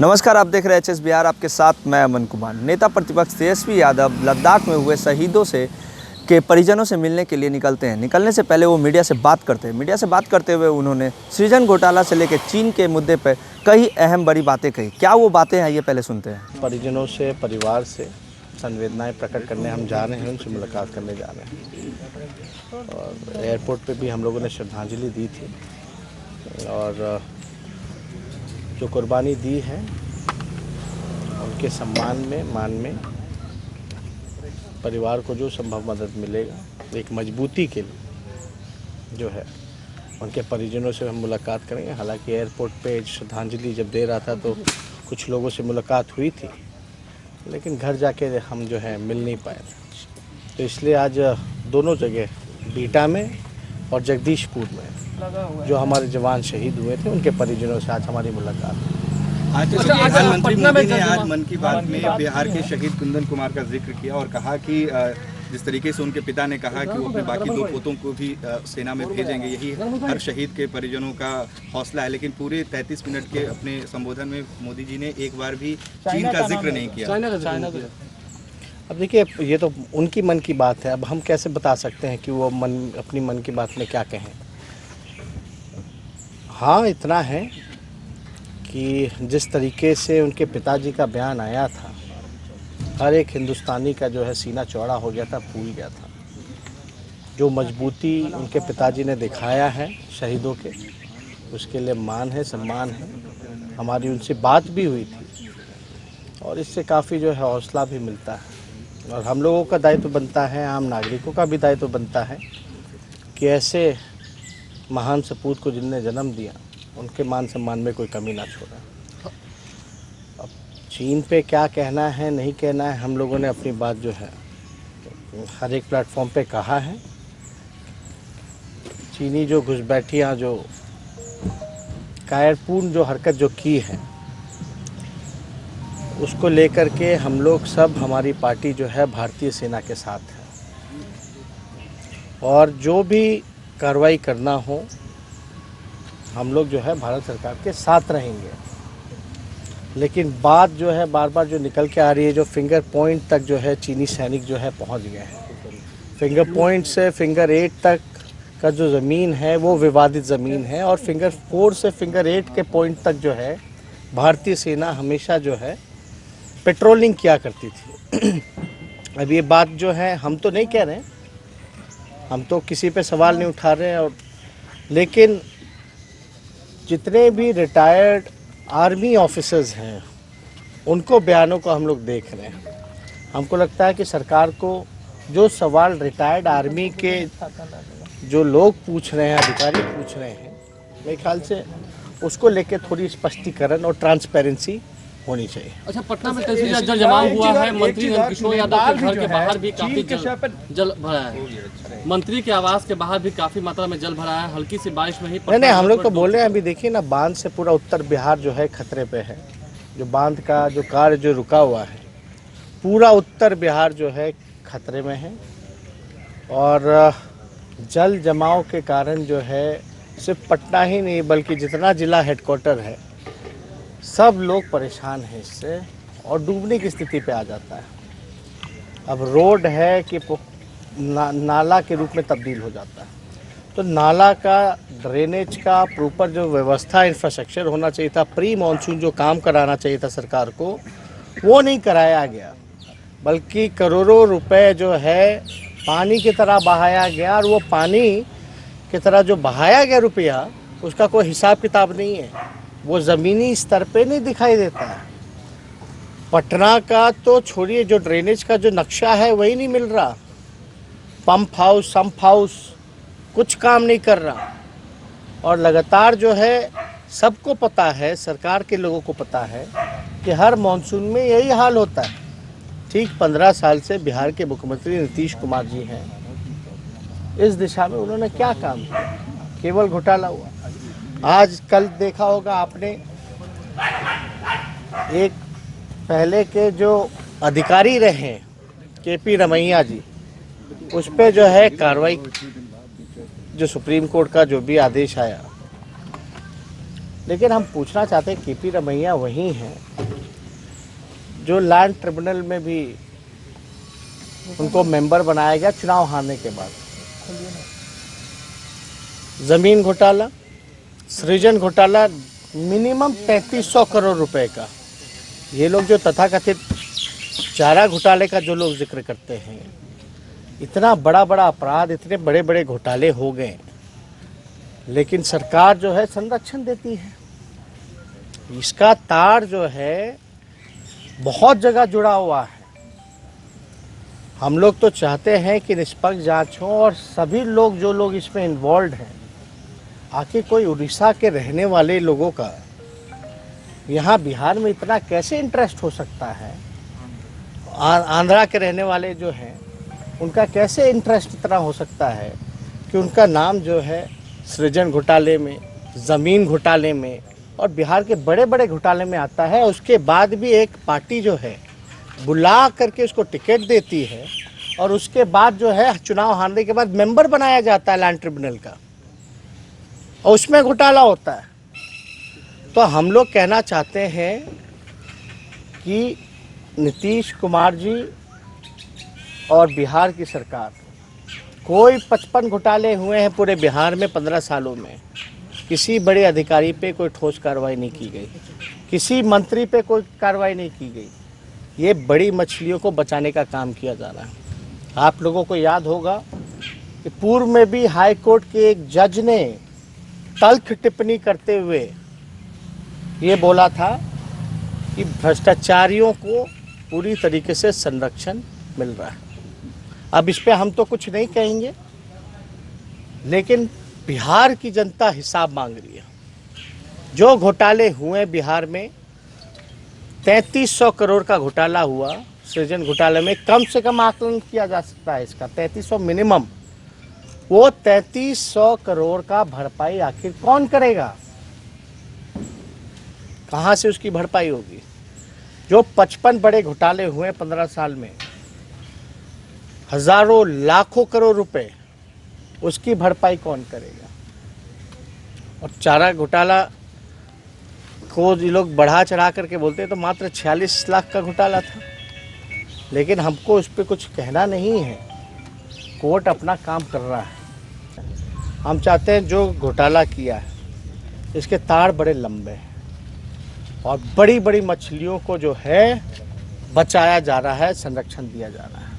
नमस्कार, आप देख रहे हैं एचएस बिहार। आपके साथ मैं अमन कुमार। नेता प्रतिपक्ष तेजस्वी यादव लद्दाख में हुए शहीदों से के परिजनों से मिलने के लिए निकलते हैं। निकलने से पहले वो मीडिया से बात करते हैं। मीडिया से बात करते हुए उन्होंने सृजन घोटाला से लेकर चीन के मुद्दे पर कई अहम बड़ी बातें कही। क्या वो बातें हैं, ये पहले सुनते हैं। परिजनों से, परिवार से संवेदनाएं प्रकट करने हम जा रहे हैं, उनसे मुलाकात करने जा रहे हैं। और एयरपोर्ट पे भी हम लोगों ने श्रद्धांजलि दी थी और जो कुर्बानी दी है उनके सम्मान में, मान में परिवार को जो संभव मदद मिलेगा, एक मजबूती के लिए जो है उनके परिजनों से हम मुलाकात करेंगे। हालांकि एयरपोर्ट पे श्रद्धांजलि जब दे रहा था तो कुछ लोगों से मुलाकात हुई थी, लेकिन घर जाके हम जो है मिल नहीं पाए। तो इसलिए आज दोनों जगह, बीटा में और जगदीशपुर में, जो हमारे जवान शहीद हुए थे उनके परिजनों से आज हमारी मुलाकात। आज प्रधानमंत्री मोदी ने आज मन की बात में बिहार के शहीद कुंदन कुमार का जिक्र किया और कहा कि जिस तरीके से उनके पिता ने कहा कि वो अपने बाकी 2 पोतों को भी सेना में भेजेंगे, यही हर शहीद के परिजनों का हौसला है। लेकिन पूरे 33 मिनट के अपने संबोधन में मोदी जी ने एक बार भी चीन का जिक्र नहीं किया। अब देखिए, ये तो उनकी मन की बात है। अब हम कैसे बता सकते हैं कि वो अपनी मन की बात में क्या कहें। हाँ, इतना है कि जिस तरीके से उनके पिताजी का बयान आया था, हर एक हिंदुस्तानी का जो है सीना चौड़ा हो गया था, फूल गया था। जो मजबूती उनके पिताजी ने दिखाया है शहीदों के, उसके लिए मान है, सम्मान है। हमारी उनसे बात भी हुई थी और इससे काफ़ी जो है हौसला भी मिलता है। और हम लोगों का दायित्व बनता है, आम नागरिकों का भी दायित्व बनता है कि ऐसे महान सपूत को जिनने जन्म दिया, उनके मान सम्मान में कोई कमी ना छोड़ा। अब चीन पे क्या कहना है, नहीं कहना है, हम लोगों ने अपनी बात जो है हर एक प्लेटफॉर्म पे कहा है। चीनी जो घुसपैठियाँ, जो कायरपूर्ण जो हरकत जो की है, उसको लेकर के हम लोग सब, हमारी पार्टी जो है भारतीय सेना के साथ है और जो भी कार्रवाई करना हो हम लोग जो है भारत सरकार के साथ रहेंगे। लेकिन बात जो है बार बार जो निकल के आ रही है, जो फिंगर पॉइंट तक जो है चीनी सैनिक जो है पहुंच गए हैं। फिंगर पॉइंट से फिंगर 8 तक का जो ज़मीन है वो विवादित ज़मीन है और फिंगर 4 से फिंगर 8 के पॉइंट तक जो है भारतीय सेना हमेशा जो है पेट्रोलिंग किया करती थी। अब ये बात जो है हम तो नहीं कह रहे हैं, हम तो किसी पे सवाल नहीं उठा रहे हैं, और लेकिन जितने भी रिटायर्ड आर्मी ऑफिसर्स हैं उनको बयानों को हम लोग देख रहे हैं। हमको लगता है कि सरकार को जो सवाल रिटायर्ड आर्मी के जो लोग पूछ रहे हैं, अधिकारी पूछ रहे हैं, मेरे ख्याल से उसको लेके थोड़ी स्पष्टीकरण और ट्रांसपेरेंसी होनी चाहिए। अच्छा, पटना में जल जमाव हुआ है। मंत्री किशोर यादव के घर के बाहर भी काफी जल भरा है। मंत्री के आवास के बाहर भी काफी मात्रा में जल भरा है। हल्की सी बारिश में ही नहीं, हम लोग तो बोल रहे हैं। अभी देखिए ना, बांध से पूरा उत्तर बिहार जो है खतरे पे है। जो बांध का जो कार्य जो रुका हुआ है, पूरा उत्तर बिहार जो है खतरे में है। और जल जमाव के कारण जो है सिर्फ पटना ही नहीं बल्कि जितना जिला हेडक्वार्टर है, सब लोग परेशान हैं इससे और डूबने की स्थिति पे आ जाता है। अब रोड है कि नाला के रूप में तब्दील हो जाता है। तो नाला का, ड्रेनेज का प्रॉपर जो व्यवस्था, इंफ्रास्ट्रक्चर होना चाहिए था, प्री मानसून जो काम कराना चाहिए था सरकार को, वो नहीं कराया गया, बल्कि करोड़ों रुपए जो है पानी की तरह बहाया गया। और वो पानी की तरह जो बहाया गया रुपया, उसका कोई हिसाब किताब नहीं है, वो ज़मीनी स्तर पे नहीं दिखाई देता है। पटना का तो छोड़िए, जो ड्रेनेज का जो नक्शा है वही नहीं मिल रहा। पंप हाउस, सम्प हाउस कुछ काम नहीं कर रहा। और लगातार जो है सबको पता है, सरकार के लोगों को पता है कि हर मानसून में यही हाल होता है। ठीक 15 साल से बिहार के मुख्यमंत्री नीतीश कुमार जी हैं। इस दिशा में उन्होंने क्या काम किया? केवल घोटाला हुआ। आज कल देखा होगा आपने, एक पहले के जो अधिकारी रहे KP रमैया जी, उस पे जो है कार्रवाई, जो सुप्रीम कोर्ट का जो भी आदेश आया, लेकिन हम पूछना चाहते हैं केपी रमैया वही हैं जो लैंड ट्रिब्यूनल में भी उनको मेंबर बनाया गया चुनाव हारने के बाद। ज़मीन घोटाला, सृजन घोटाला, मिनिमम 3300 करोड़ रुपए का। ये लोग जो तथाकथित चारा घोटाले का जो लोग जिक्र करते हैं, इतना बड़ा बड़ा अपराध, इतने बड़े बड़े घोटाले हो गए, लेकिन सरकार जो है संरक्षण देती है। इसका तार जो है बहुत जगह जुड़ा हुआ है। हम लोग तो चाहते हैं कि निष्पक्ष जांच हो और सभी लोग जो लोग इसमें इन्वॉल्व हैं, आखिर कोई उड़ीसा के रहने वाले लोगों का यहाँ बिहार में इतना कैसे इंटरेस्ट हो सकता है, आंध्रा के रहने वाले जो हैं उनका कैसे इंटरेस्ट इतना हो सकता है कि उनका नाम जो है सृजन घोटाले में, ज़मीन घोटाले में और बिहार के बड़े बड़े घोटाले में आता है। उसके बाद भी एक पार्टी जो है बुला करके उसको टिकट देती है और उसके बाद जो है चुनाव हारने के बाद मेंबर बनाया जाता है लैंड ट्रिब्यूनल का और उसमें घोटाला होता है। तो हम लोग कहना चाहते हैं कि नीतीश कुमार जी और बिहार की सरकार, कोई 55 घोटाले हुए हैं पूरे बिहार में 15 सालों में, किसी बड़े अधिकारी पे कोई ठोस कार्रवाई नहीं की गई, किसी मंत्री पे कोई कार्रवाई नहीं की गई। ये बड़ी मछलियों को बचाने का काम किया जा रहा है। आप लोगों को याद होगा कि पूर्व में भी हाई कोर्ट के एक जज ने तल्ख टिप्पणी करते हुए ये बोला था कि भ्रष्टाचारियों को पूरी तरीके से संरक्षण मिल रहा है। अब इस पे हम तो कुछ नहीं कहेंगे, लेकिन बिहार की जनता हिसाब मांग रही है। जो घोटाले हुए बिहार में, 3300 करोड़ का घोटाला हुआ सृजन घोटाले में, कम से कम आकलन किया जा सकता है इसका 3300 मिनिमम। वो 3300 करोड़ का भरपाई आखिर कौन करेगा, कहाँ से उसकी भरपाई होगी? जो 55 बड़े घोटाले हुए 15 साल में, हजारों लाखों करोड़ रुपए, उसकी भरपाई कौन करेगा? और चारा घोटाला को ये लोग बढ़ा चढ़ा करके बोलते हैं तो मात्र 46 लाख का घोटाला था, लेकिन हमको उस पर कुछ कहना नहीं है। कोर्ट अपना काम कर रहा है। हम चाहते हैं जो घोटाला किया है इसके तार बड़े लंबे हैं और बड़ी बड़ी मछलियों को जो है बचाया जा रहा है, संरक्षण दिया जा रहा है।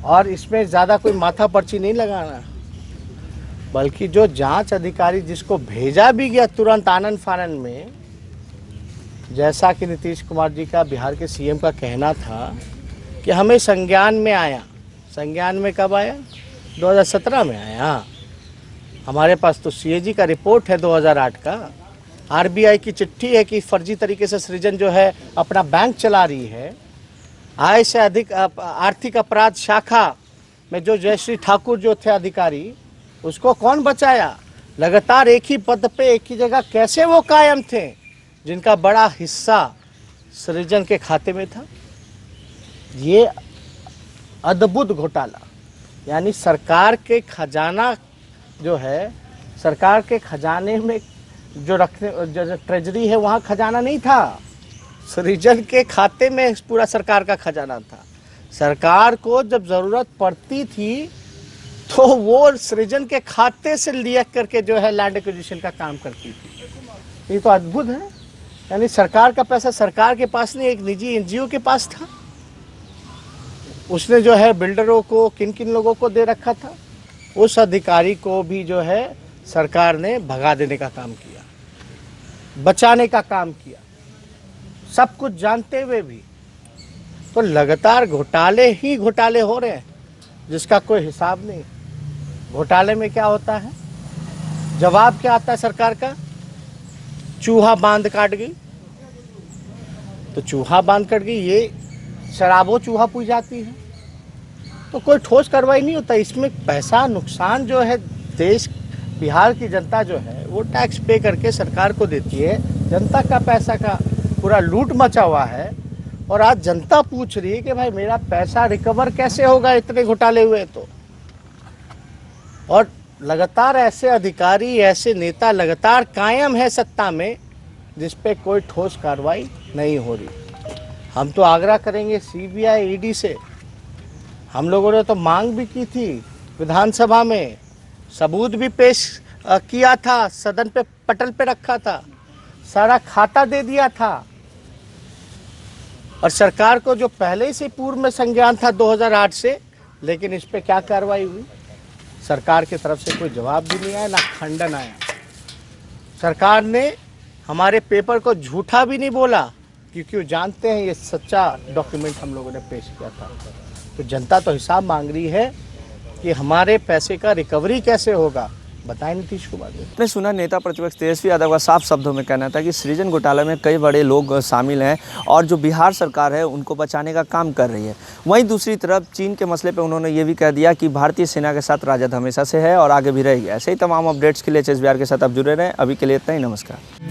और इसमें ज़्यादा कोई माथा पर्ची नहीं लगाना, बल्कि जो जांच अधिकारी जिसको भेजा भी गया तुरंत आनन फानन में, जैसा कि नीतीश कुमार जी का, बिहार के सीएम का कहना था कि हमें संज्ञान में आया। संज्ञान में कब आया? 2017 में आया। हमारे पास तो सीएजी का रिपोर्ट है 2008 का, आरबीआई की चिट्ठी है कि फर्जी तरीके से सृजन जो है अपना बैंक चला रही है। आय से अधिक आर्थिक अपराध शाखा में जो जयश्री ठाकुर जो थे अधिकारी, उसको कौन बचाया? लगातार एक ही पद पे एक ही जगह कैसे वो कायम थे, जिनका बड़ा हिस्सा सृजन के खाते में था। ये अद्भुत घोटाला, यानी सरकार के खजाना जो है, सरकार के खजाने में जो ट्रेजरी है वहाँ खजाना नहीं था, सृजन के खाते में पूरा सरकार का खजाना था। सरकार को जब ज़रूरत पड़ती थी तो वो सृजन के खाते से लिया करके जो है लैंड एक्विजिशन का काम करती थी। ये तो अद्भुत है। यानी सरकार का पैसा सरकार के पास नहीं, एक निजी एनजीओ के पास था। उसने जो है बिल्डरों को, किन किन लोगों को दे रखा था, उस अधिकारी को भी जो है सरकार ने भगा देने का काम किया, बचाने का काम किया, सब कुछ जानते हुए भी। तो लगातार घोटाले ही घोटाले हो रहे हैं जिसका कोई हिसाब नहीं। घोटाले में क्या होता है? जवाब क्या आता है सरकार का? चूहा बांध काट गई। तो चूहा बांध कट गई, ये शराबों चूहा पूछ जाती है, तो कोई ठोस कार्रवाई नहीं होता। इसमें पैसा नुकसान जो है देश, बिहार की जनता जो है वो टैक्स पे करके सरकार को देती है। जनता का पैसा का पूरा लूट मचा हुआ है और आज जनता पूछ रही है कि भाई मेरा पैसा रिकवर कैसे होगा, इतने घोटाले हुए तो। और लगातार ऐसे अधिकारी, ऐसे नेता लगातार कायम है सत्ता में जिस पे कोई ठोस कार्रवाई नहीं हो रही। हम तो आग्रह करेंगे सीबीआई, ईडी से। हम लोगों ने तो मांग भी की थी विधानसभा में, सबूत भी पेश किया था, सदन पे पटल पे रखा था, सारा खाता दे दिया था। और सरकार को जो पहले से पूर्व में संज्ञान था 2008 से, लेकिन इस पे क्या कार्रवाई हुई? सरकार की तरफ से कोई जवाब भी नहीं आया, ना खंडन आया। सरकार ने हमारे पेपर को झूठा भी नहीं बोला, क्योंकि वो जानते हैं ये सच्चा डॉक्यूमेंट हम लोगों ने पेश किया था। तो जनता तो हिसाब मांग रही है कि हमारे पैसे का रिकवरी कैसे होगा, बताएं नीतीश कुमार जी। आपने सुना नेता प्रतिपक्ष तेजस्वी यादव का साफ शब्दों में कहना था कि सृजन घोटाले में कई बड़े लोग शामिल हैं और जो बिहार सरकार है उनको बचाने का काम कर रही है। वहीं दूसरी तरफ चीन के मसले पे उन्होंने ये भी कह दिया कि भारतीय सेना के साथ राजद हमेशा से है और आगे भी रहेगी। ऐसे ही तमाम अपडेट्स के लिए HSBR के साथ आप जुड़े रहें। अभी के लिए इतना ही, नमस्कार।